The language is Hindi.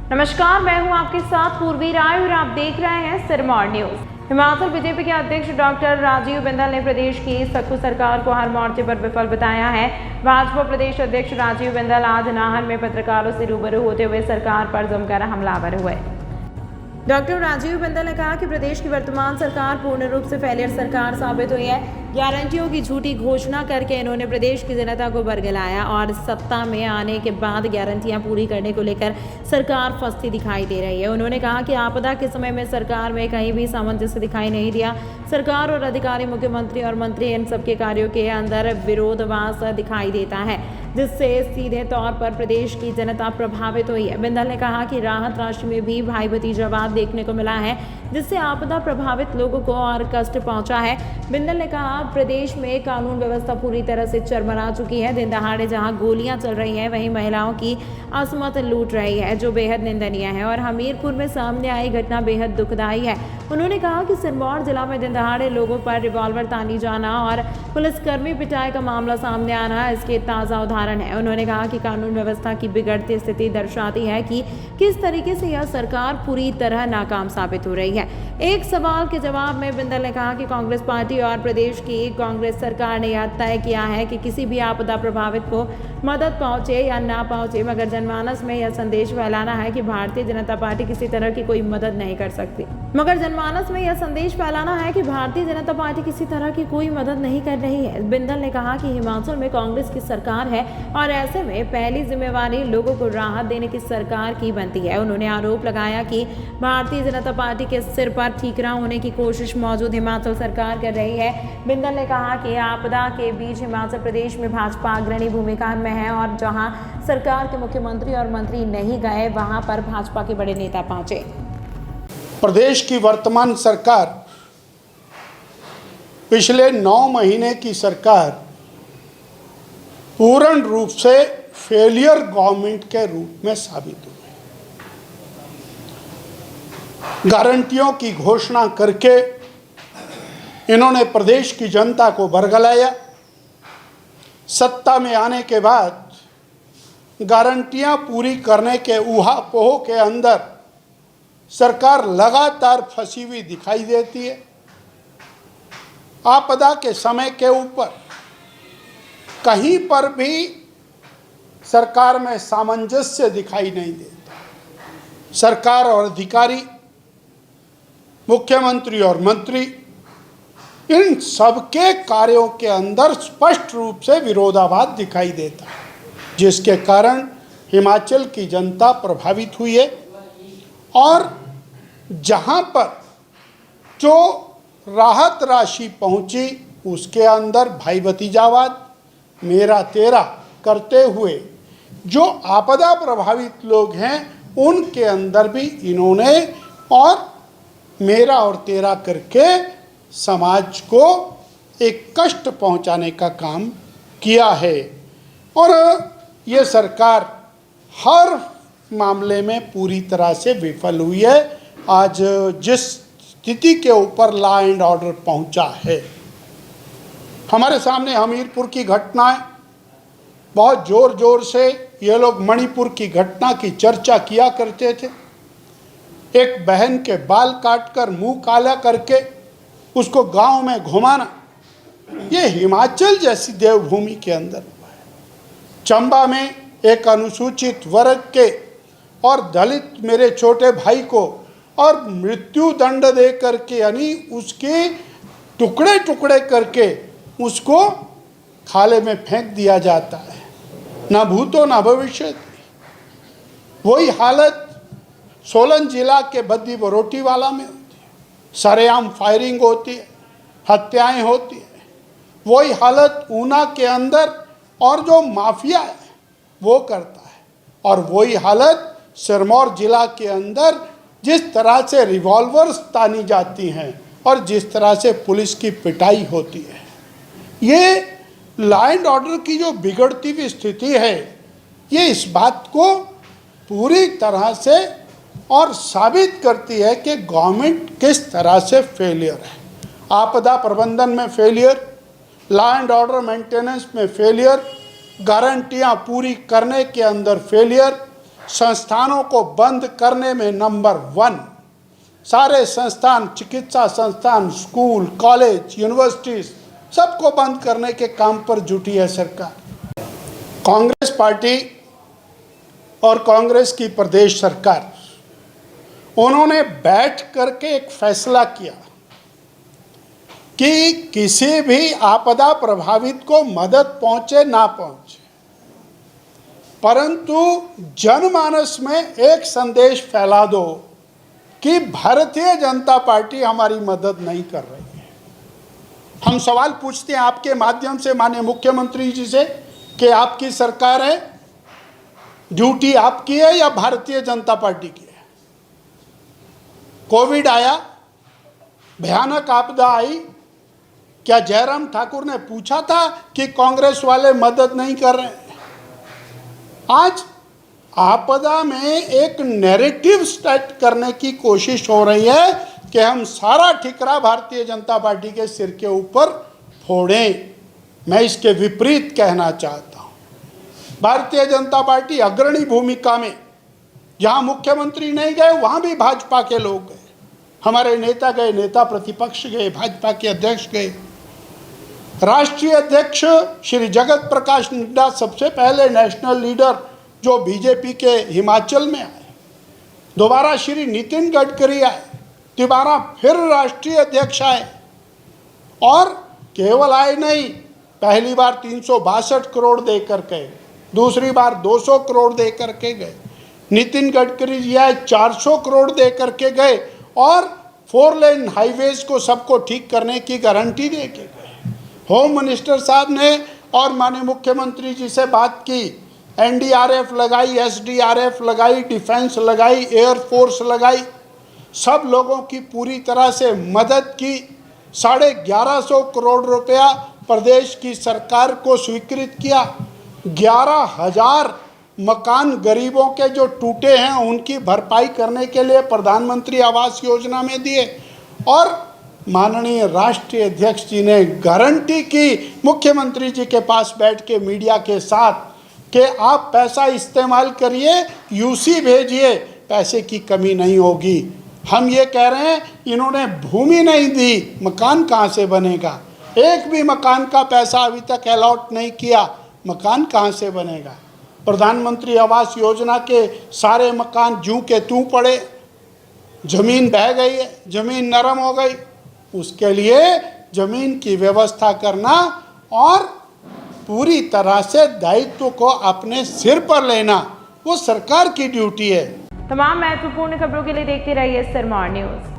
नमस्कार, मैं हूं आपके साथ पूर्वी राय और आप देख रहे हैं सिरमौर न्यूज। हिमाचल बीजेपी के अध्यक्ष डॉक्टर राजीव बिंदल ने प्रदेश की सख्त सरकार को हर मोर्चे पर विफल बताया है। भाजपा प्रदेश अध्यक्ष राजीव बिंदल आज नाहन में पत्रकारों से रूबरू होते हुए सरकार पर जमकर हमलावर हुए। डॉक्टर राजीव बिंदल ने कहा कि प्रदेश की वर्तमान सरकार पूर्ण रूप से फेलियर सरकार साबित हुई है। गारंटियों की झूठी घोषणा करके इन्होंने प्रदेश की जनता को बरगलाया और सत्ता में आने के बाद गारंटियां पूरी करने को लेकर सरकार फंसती दिखाई दे रही है। उन्होंने कहा कि आपदा के समय में सरकार में कहीं भी सामंजस्य दिखाई नहीं दिया। सरकार और अधिकारी, मुख्यमंत्री और मंत्री, इन सबके कार्यों के अंदर विरोधाभास दिखाई देता है, जिससे सीधे तौर पर प्रदेश की जनता प्रभावित हुई है। बिंदल ने कहा कि राहत राशि में भी भाई भतीजावाद देखने को मिला है, जिससे आपदा प्रभावित लोगों को और कष्ट पहुंचा है। बिंदल ने कहा प्रदेश में कानून व्यवस्था पूरी तरह से चरमरा चुकी है। दिन दहाड़े जहां गोलियां चल रही हैं, वहीं महिलाओं की असमत लूट रही है, जो बेहद निंदनीय है। और हमीरपुर में सामने आई घटना बेहद दुखदायी है। उन्होंने कहा कि सिरमौर जिला में दिन दहाड़े लोगों पर रिवॉल्वर तानी जाना और पुलिसकर्मी पिटाई का मामला सामने आना इसके ताज़ा उदाहरण है। उन्होंने कहा कि कानून व्यवस्था की बिगड़ती स्थिति दर्शाती है कि किस तरीके से यह सरकार पूरी तरह नाकाम साबित हो रही है। एक सवाल के जवाब में बिंदल ने कहा कि कांग्रेस पार्टी और प्रदेश की कांग्रेस सरकार ने यह तय किया है कि किसी भी आपदा प्रभावित को मदद पहुंचे या ना पहुंचे, मगर जनमानस में यह संदेश फैलाना है कि भारतीय जनता पार्टी किसी तरह की कोई मदद नहीं कर सकती। बिंदल ने कहा कि हिमाचल में कांग्रेस की सरकार है और ऐसे में पहली जिम्मेवारी लोगों को राहत देने की सरकार की बनती है। उन्होंने आरोप लगाया कि भारतीय जनता पार्टी के सिर पर ठीकरा होने की कोशिश मौजूद हिमाचल सरकार कर रही है। बिंदल ने कहा कि आपदा के बीच हिमाचल प्रदेश में भाजपा अग्रणी भूमिका में है और जहां सरकार के मुख्यमंत्री और मंत्री नहीं गए, वहां पर भाजपा के बड़े नेता पहुंचे। प्रदेश की वर्तमान सरकार पिछले 9 महीने की सरकार पूर्ण रूप से फेलियर गवर्नमेंट के रूप में साबित हुई। गारंटियों की घोषणा करके इन्होंने प्रदेश की जनता को बरगलाया। सत्ता में आने के बाद गारंटियां पूरी करने के ऊहापोह के अंदर सरकार लगातार फंसी हुई दिखाई देती है। आपदा के समय के ऊपर कहीं पर भी सरकार में सामंजस्य दिखाई नहीं देता। सरकार और अधिकारी, मुख्यमंत्री और मंत्री, इन सबके कार्यों के अंदर स्पष्ट रूप से विरोधाभास दिखाई देता है, जिसके कारण हिमाचल की जनता प्रभावित हुई है। और जहां पर जो राहत राशि पहुंची, उसके अंदर भाई भतीजावाद, मेरा तेरा करते हुए जो आपदा प्रभावित लोग हैं, उनके अंदर भी इन्होंने और मेरा और तेरा करके समाज को एक कष्ट पहुंचाने का काम किया है। और ये सरकार हर मामले में पूरी तरह से विफल हुई है। आज जिस स्थिति के ऊपर लॉ एंड ऑर्डर पहुंचा है, हमारे सामने हमीरपुर की घटना है। बहुत जोर जोर से ये लोग मणिपुर की घटना की चर्चा किया करते थे। एक बहन के बाल काटकर मुंह काला करके उसको गांव में घुमाना, ये हिमाचल जैसी देवभूमि के अंदर हुआ है। चंबा में एक अनुसूचित वर्ग के और दलित मेरे छोटे भाई को और मृत्यु दंड दे करके, यानी उसके टुकड़े टुकड़े करके उसको खाले में फेंक दिया जाता है। न भूतो न भविष्य। वही हालत सोलन जिला के बद्दी बरोटीवाला में होती है। सरेआम फायरिंग होती है, हत्याएं होती है। वही हालत ऊना के अंदर और जो माफिया है वो करता है। और वही हालत सिरमौर जिला के अंदर जिस तरह से रिवॉल्वर्स तानी जाती हैं और जिस तरह से पुलिस की पिटाई होती है, ये लॉ एंड ऑर्डर की जो बिगड़ती हुई स्थिति है, ये इस बात को पूरी तरह से और साबित करती है कि गवर्नमेंट किस तरह से फेलियर है। आपदा प्रबंधन में failure, law and order maintenance में फेलियर, गारंटियां पूरी करने के अंदर फेलियर, संस्थानों को बंद करने में नंबर 1। सारे संस्थान, चिकित्सा संस्थान, स्कूल, कॉलेज, यूनिवर्सिटीज सबको बंद करने के काम पर जुटी है सरकार। कांग्रेस पार्टी और कांग्रेस की प्रदेश सरकार, उन्होंने बैठ करके एक फैसला किया कि किसी भी आपदा प्रभावित को मदद पहुंचे ना पहुंचे, परंतु जनमानस में एक संदेश फैला दो कि भारतीय जनता पार्टी हमारी मदद नहीं कर रही है। हम सवाल पूछते हैं आपके माध्यम से माननीय मुख्यमंत्री जी से कि आपकी सरकार है, ड्यूटी आपकी है या भारतीय जनता पार्टी की है? कोविड आया, भयानक आपदा आई, क्या जयराम ठाकुर ने पूछा था कि कांग्रेस वाले मदद नहीं कर रहे हैं? आज आपदा में एक नैरेटिव सेट करने की कोशिश हो रही है कि हम सारा ठिकरा भारतीय जनता पार्टी के सिर के ऊपर फोड़ें। मैं इसके विपरीत कहना चाहता हूं, भारतीय जनता पार्टी अग्रणी भूमिका में, जहां मुख्यमंत्री नहीं गए वहां भी भाजपा के लोग गए, हमारे नेता गए, नेता प्रतिपक्ष गए, भाजपा के अध्यक्ष गए। राष्ट्रीय अध्यक्ष श्री जगत प्रकाश नड्डा सबसे पहले नेशनल लीडर जो बीजेपी के हिमाचल में आए, दोबारा श्री नितिन गडकरी आए, दोबारा फिर राष्ट्रीय अध्यक्ष आए, और केवल आए नहीं, पहली बार 362 करोड़ देकर गए, दूसरी बार 200 करोड़ देकर के गए, नितिन गडकरी जी आए 400 करोड़ देकर के गए, और 4 लेन हाईवेज को सबको ठीक करने की गारंटी दे के गए। होम मिनिस्टर साहब ने और माननीय मुख्यमंत्री जी से बात की, एनडीआरएफ लगाई, एसडीआरएफ लगाई, डिफेंस लगाई, एयरफोर्स लगाई, सब लोगों की पूरी तरह से मदद की। 1150 करोड़ रुपया प्रदेश की सरकार को स्वीकृत किया। 11,000 मकान गरीबों के जो टूटे हैं उनकी भरपाई करने के लिए प्रधानमंत्री आवास योजना में दिए, और माननीय राष्ट्रीय अध्यक्ष जी ने गारंटी की मुख्यमंत्री जी के पास बैठ के मीडिया के साथ कि आप पैसा इस्तेमाल करिए, यूसी भेजिए, पैसे की कमी नहीं होगी। हम ये कह रहे हैं, इन्होंने भूमि नहीं दी, मकान कहाँ से बनेगा? एक भी मकान का पैसा अभी तक अलॉट नहीं किया, मकान कहाँ से बनेगा? प्रधानमंत्री आवास योजना के सारे मकान जूं के तूं पड़े, जमीन बह गई है, जमीन नरम हो गई। उसके लिए जमीन की व्यवस्था करना और पूरी तरह से दायित्व को अपने सिर पर लेना, वो सरकार की ड्यूटी है। तमाम महत्वपूर्ण खबरों के लिए देखते रहिए सिरमौर न्यूज़।